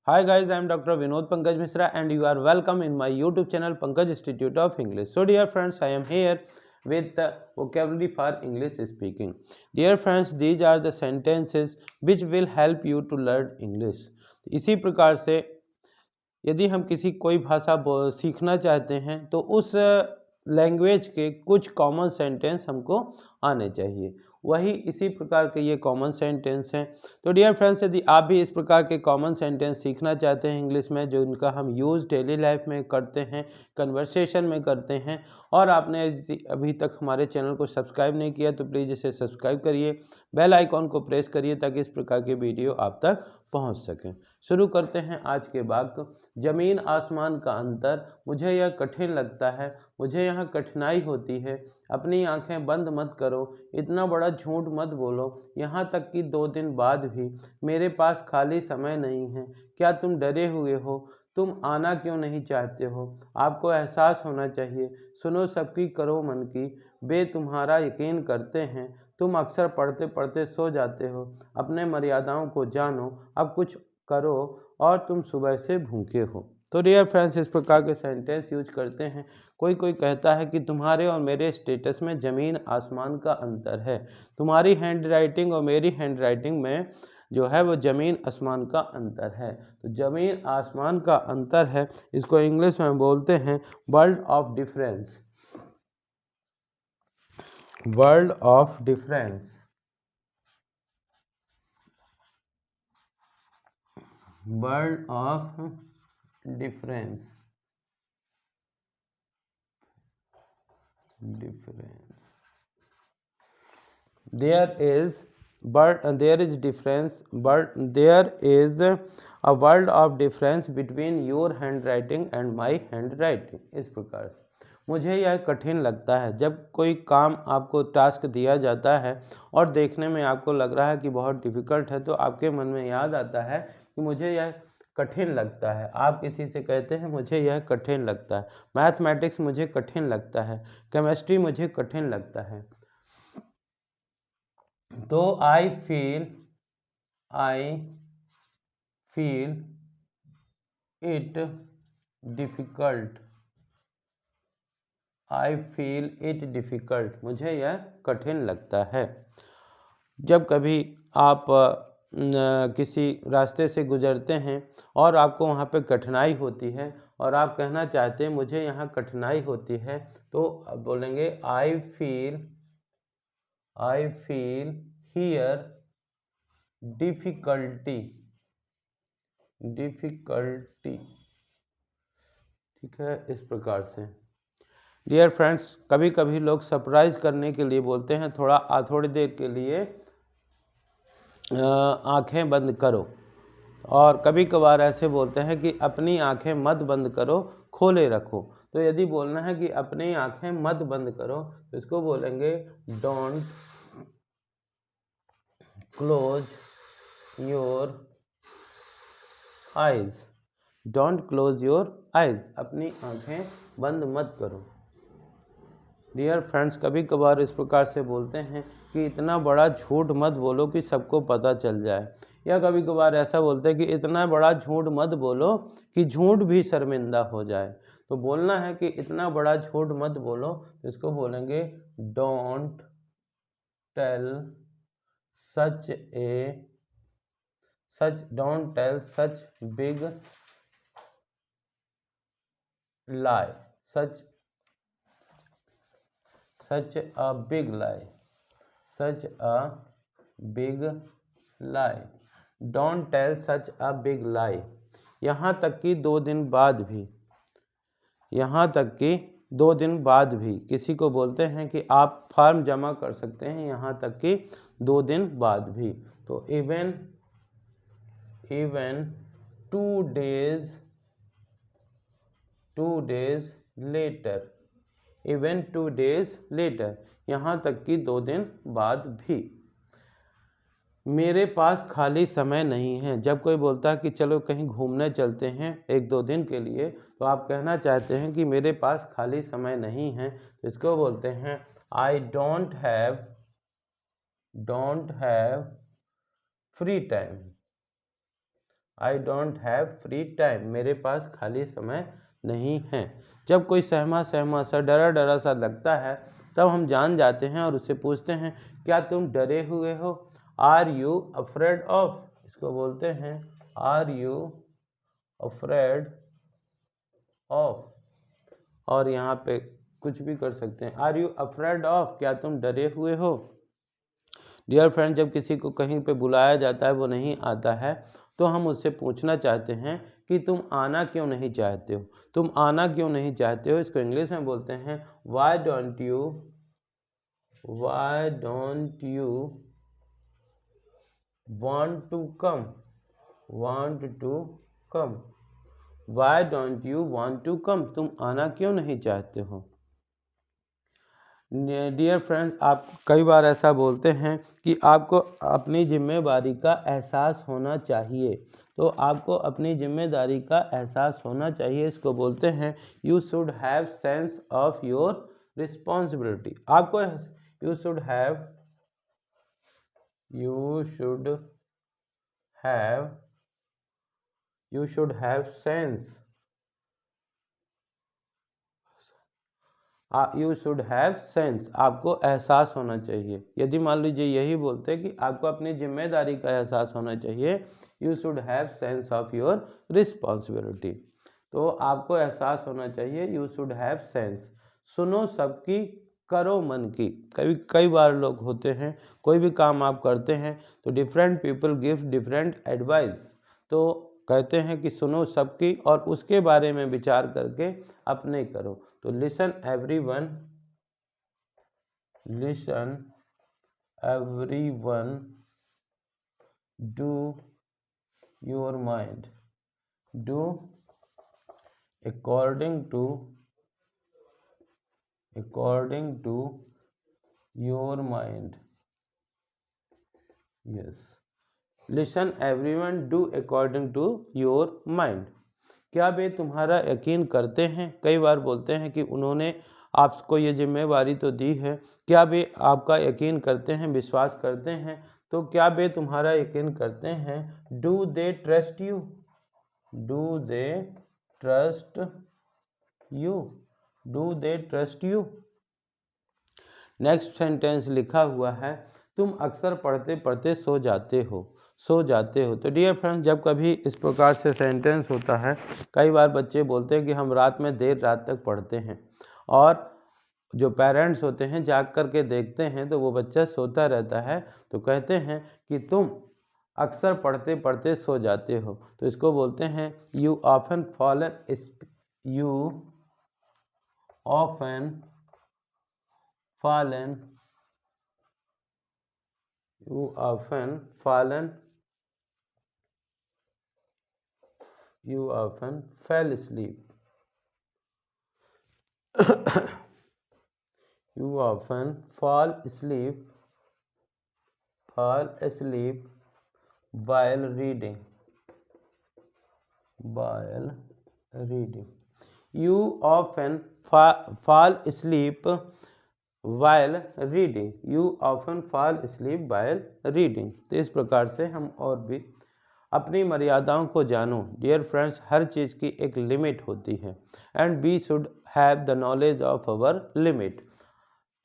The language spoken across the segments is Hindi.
Hi guys, I am Dr. Vinod Pankaj Misra and you are welcome in my YouTube channel Pankaj Institute of English. So dear friends, I am here with the vocabulary for English speaking. Dear friends, these are the sentences which will help you to learn English. इसी प्रकार से यदि हम किसी कोई भाषा सीखना चाहते हैं तो उस लैंग्वेज के कुछ कॉमन सेंटेंस हमको आने चाहिए। वही इसी प्रकार के ये कॉमन सेंटेंस हैं। तो डियर फ्रेंड्स, यदि आप भी इस प्रकार के कॉमन सेंटेंस सीखना चाहते हैं इंग्लिश में, जो इनका हम यूज़ डेली लाइफ में करते हैं, कन्वर्सेशन में करते हैं, और आपने यदि अभी तक हमारे चैनल को सब्सक्राइब नहीं किया तो प्लीज़ इसे सब्सक्राइब करिए, बेल आइकॉन को प्रेस करिए ताकि इस प्रकार के वीडियो आप तक पहुंच सकें। शुरू करते हैं आज के वाक्य। ज़मीन आसमान का अंतर, मुझे यह कठिन लगता है, मुझे यहाँ कठिनाई होती है, अपनी आंखें बंद मत करो, इतना बड़ा झूठ मत बोलो, यहाँ तक कि 2 दिन बाद भी, मेरे पास खाली समय नहीं है, क्या तुम डरे हुए हो, तुम आना क्यों नहीं चाहते हो, आपको एहसास होना चाहिए, सुनो सबकी करो मन की, वे तुम्हारा यकीन करते हैं, तुम अक्सर पढ़ते पढ़ते सो जाते हो, अपने मर्यादाओं को जानो, अब कुछ करो और तुम सुबह से भूखे हो। तो डियर फ्रेंड्स, इस प्रकार के सेंटेंस यूज करते हैं। कोई कोई कहता है कि तुम्हारे और मेरे स्टेटस में ज़मीन आसमान का अंतर है, तुम्हारी हैंड राइटिंग और मेरी हैंड राइटिंग में जो है वो ज़मीन आसमान का अंतर है। तो ज़मीन आसमान का अंतर है, इसको इंग्लिश में बोलते हैं world of difference. World of difference, world of difference, difference. There is difference, but there is a world of difference between your handwriting and my handwriting। इस प्रकार से मुझे यह कठिन लगता है। जब कोई काम आपको टास्क दिया जाता है और देखने में आपको लग रहा है कि बहुत डिफ़िकल्ट है, तो आपके मन में याद आता है कि मुझे यह कठिन लगता है। आप किसी से कहते हैं मुझे यह कठिन लगता है, मैथमेटिक्स मुझे कठिन लगता है, केमिस्ट्री मुझे कठिन लगता है। तो आई feel it difficult, I feel it difficult, मुझे यह कठिन लगता है। जब कभी आप किसी रास्ते से गुजरते हैं और आपको वहाँ पे कठिनाई होती है और आप कहना चाहते हैं मुझे यहाँ कठिनाई होती है, तो आप बोलेंगे आई फील हियर डिफ़िकल्टी, ठीक है, इस प्रकार से। डियर फ्रेंड्स, कभी कभी लोग सरप्राइज करने के लिए बोलते हैं थोड़ी देर के लिए आंखें बंद करो, और कभी कभार ऐसे बोलते हैं कि अपनी आंखें मत बंद करो, खोले रखो। तो यदि बोलना है कि अपनी आंखें मत बंद करो तो इसको बोलेंगे don't close your eyes, don't close your eyes, अपनी आंखें बंद मत करो। डियर फ्रेंड्स, कभी कभार इस प्रकार से बोलते हैं कि इतना बड़ा झूठ मत बोलो कि सबको पता चल जाए, या कभी कभार ऐसा बोलते हैं कि इतना बड़ा झूठ मत बोलो कि झूठ भी शर्मिंदा हो जाए। तो बोलना है कि इतना बड़ा झूठ मत बोलो, तो इसको बोलेंगे don't tell don't tell such big lie, such a big lie, such a big lie, don't tell such a big lie। यहाँ तक कि 2 दिन बाद भी, यहाँ तक कि 2 दिन बाद भी किसी को बोलते हैं कि आप फॉर्म जमा कर सकते हैं, यहाँ तक कि 2 दिन बाद भी। तो even 2 days later, even 2 days later, यहाँ तक कि 2 दिन बाद भी। मेरे पास खाली समय नहीं है, जब कोई बोलता है कि चलो कहीं घूमने चलते हैं 1-2 दिन के लिए, तो आप कहना चाहते हैं कि मेरे पास खाली समय नहीं है, तो इसको बोलते हैं आई don't have free time, I don't have free time, मेरे पास खाली समय नहीं है। जब कोई सहमा सहमा सा डरा डरा सा लगता है तब हम जान जाते हैं और उससे पूछते हैं क्या तुम डरे हुए हो। आर यू अफ्रेड ऑफ, इसको बोलते हैं आर यू अफ्रेड ऑफ। और यहाँ पे कुछ भी कर सकते हैं, आर यू अफ्रेड ऑफ, क्या तुम डरे हुए हो। डियर फ्रेंड, जब किसी को कहीं पे बुलाया जाता है वो नहीं आता है तो हम उससे पूछना चाहते हैं कि तुम आना क्यों नहीं चाहते हो, तुम आना क्यों नहीं चाहते हो। इसको इंग्लिश में बोलते हैं why don't you want to come, want to come, why don't you want to come, तुम आना क्यों नहीं चाहते हो। डियर फ्रेंड्स, आप कई बार ऐसा बोलते हैं कि आपको अपनी जिम्मेदारी का एहसास होना चाहिए, तो आपको अपनी जिम्मेदारी का एहसास होना चाहिए, इसको बोलते हैं you should have sense of your responsibility. आपको you should have sense, you should have sense, आपको एहसास होना चाहिए। यदि मान लीजिए यही बोलते हैं कि आपको अपनी जिम्मेदारी का एहसास होना चाहिए, you should have sense of your responsibility, तो आपको एहसास होना चाहिए, यू शुड हैव सेंस। सुनो सबकी करो मन की, कई बार लोग होते हैं कोई भी काम आप करते हैं तो different people give different advice, तो कहते हैं कि सुनो सबकी और उसके बारे में विचार करके अपने करो। तो listen everyone do your mind, do according to your mind, yes, listen everyone do according to your mind। क्या वे तुम्हारा यकीन करते हैं, कई बार बोलते हैं कि उन्होंने आपको ये जिम्मेवारी तो दी है, क्या वे आपका यकीन करते हैं, विश्वास करते हैं, तो क्या वे तुम्हारा यकीन करते हैं। Do they trust you, do they trust you, do they trust you. Next sentence लिखा हुआ है तुम अक्सर पढ़ते पढ़ते सो जाते हो, सो जाते हो। तो डियर फ्रेंड्स, जब कभी इस प्रकार से सेंटेंस होता है, कई बार बच्चे बोलते हैं कि हम रात में देर रात तक पढ़ते हैं, और जो पेरेंट्स होते हैं जाग कर के देखते हैं तो वो बच्चा सोता रहता है, तो कहते हैं कि तुम अक्सर पढ़ते पढ़ते सो जाते हो, तो इसको बोलते हैं you often fallen you often fallen you often fell asleep you often fall asleep while reading you often fall asleep while reading, you often fall asleep while reading। तो इस प्रकार से हम और भी अपनी मर्यादाओं को जानो। डियर फ्रेंड्स, हर चीज़ की एक लिमिट होती है, and we should have the knowledge of our limit.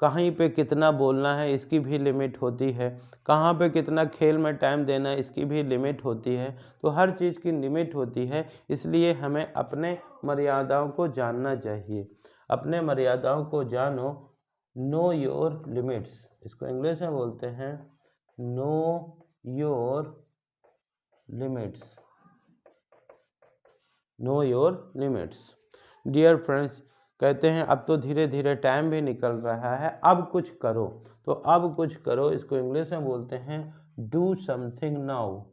कहीं पे कितना बोलना है इसकी भी लिमिट होती है, कहाँ पे कितना खेल में टाइम देना है इसकी भी लिमिट होती है, तो हर चीज़ की लिमिट होती है, इसलिए हमें अपने मर्यादाओं को जानना चाहिए। अपने मर्यादाओं को जानो, नो योर लिमिट्स, इसको इंग्लिश में बोलते हैं know your limits, know your limits. Dear friends, कहते हैं अब तो धीरे धीरे टाइम भी निकल रहा है, अब कुछ करो, तो अब कुछ करो इसको इंग्लिश में बोलते हैं do something now,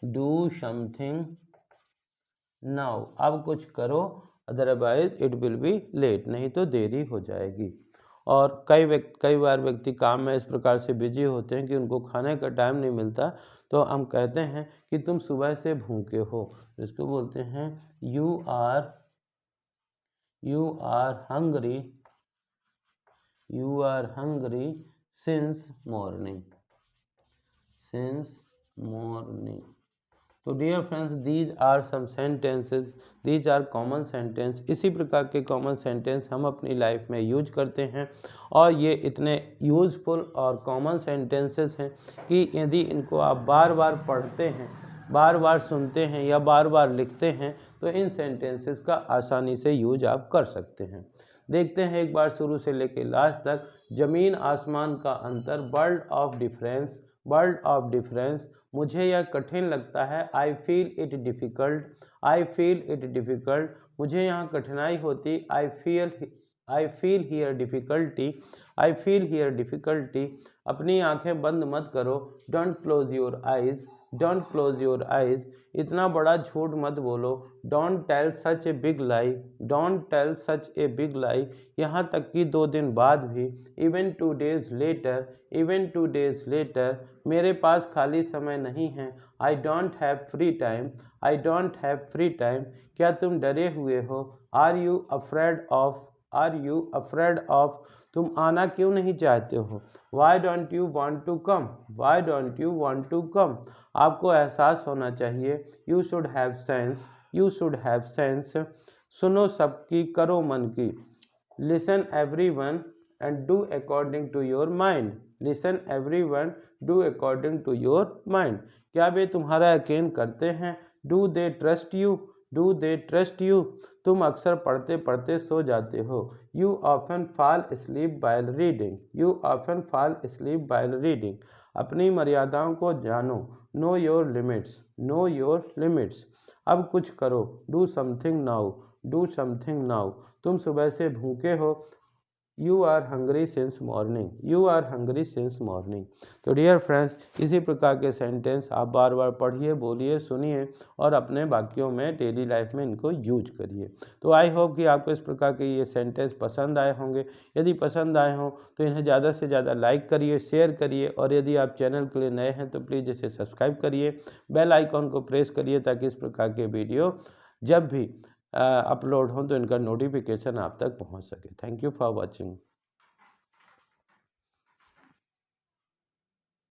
do something now, अब कुछ करो, otherwise it will be late, नहीं तो देरी हो जाएगी। और कई बार व्यक्ति काम में इस प्रकार से बिजी होते हैं कि उनको खाने का टाइम नहीं मिलता, तो हम कहते हैं कि तुम सुबह से भूखे हो, इसको बोलते हैं you are hungry, you are hungry since morning, तो dear friends these are some sentences, these are common sentence. इसी प्रकार के कॉमन सेंटेंस हम अपनी लाइफ में यूज करते हैं और ये इतने यूज़फुल और कॉमन सेंटेंसेस हैं कि यदि इनको आप बार बार पढ़ते हैं, बार बार सुनते हैं या बार बार लिखते हैं तो इन सेंटेंसेस का आसानी से यूज आप कर सकते हैं। देखते हैं एक बार शुरू से लेकर लास्ट तक। ज़मीन आसमान का अंतर, world of difference, world of difference. मुझे यह कठिन लगता है, I feel it difficult, I feel it difficult. मुझे यहाँ कठिनाई होती, I feel here difficulty, I feel here difficulty. अपनी आंखें बंद मत करो, don't close your eyes, don't close your eyes. इतना बड़ा झूठ मत बोलो, don't tell such a big lie, don't tell such a big lie. यहाँ तक कि 2 दिन बाद भी, even 2 days later, even 2 days later. मेरे पास खाली समय नहीं है, I don't have free time, I don't have free time. क्या तुम डरे हुए हो, are you afraid of, are you afraid of. तुम आना क्यों नहीं चाहते हो, why don't you want to come, why don't you want to come. आपको एहसास होना चाहिए, you should have sense, you should have sense. सुनो सबकी, करो मन की, listen everyone and do according to your mind, listen everyone, do according to your mind. क्या वे तुम्हारा यकीन करते हैं, do they trust you, do they trust you. तुम अक्सर पढ़ते पढ़ते सो जाते हो, you often fall asleep while reading, you often fall asleep while reading. अपनी मर्यादाओं को जानो, know your limits, know your limits. अब कुछ करो, do something now, do something now. तुम सुबह से भूखे हो, you are hungry since morning, you are hungry since morning. तो डियर फ्रेंड्स, इसी प्रकार के सेंटेंस आप बार बार पढ़िए, बोलिए, सुनिए और अपने वाक्यों में, डेली लाइफ में इनको यूज करिए। तो आई होप कि आपको इस प्रकार के ये सेंटेंस पसंद आए होंगे। यदि पसंद आए हों तो इन्हें ज़्यादा से ज़्यादा लाइक करिए, शेयर करिए और यदि आप चैनल के लिए नए हैं तो प्लीज़ इसे सब्सक्राइब करिए, बेल आइकॉन को प्रेस करिए ताकि इस प्रकार के वीडियो जब भी अपलोड हों तो इनका नोटिफिकेशन आप तक पहुंच सके। Thank you for watching.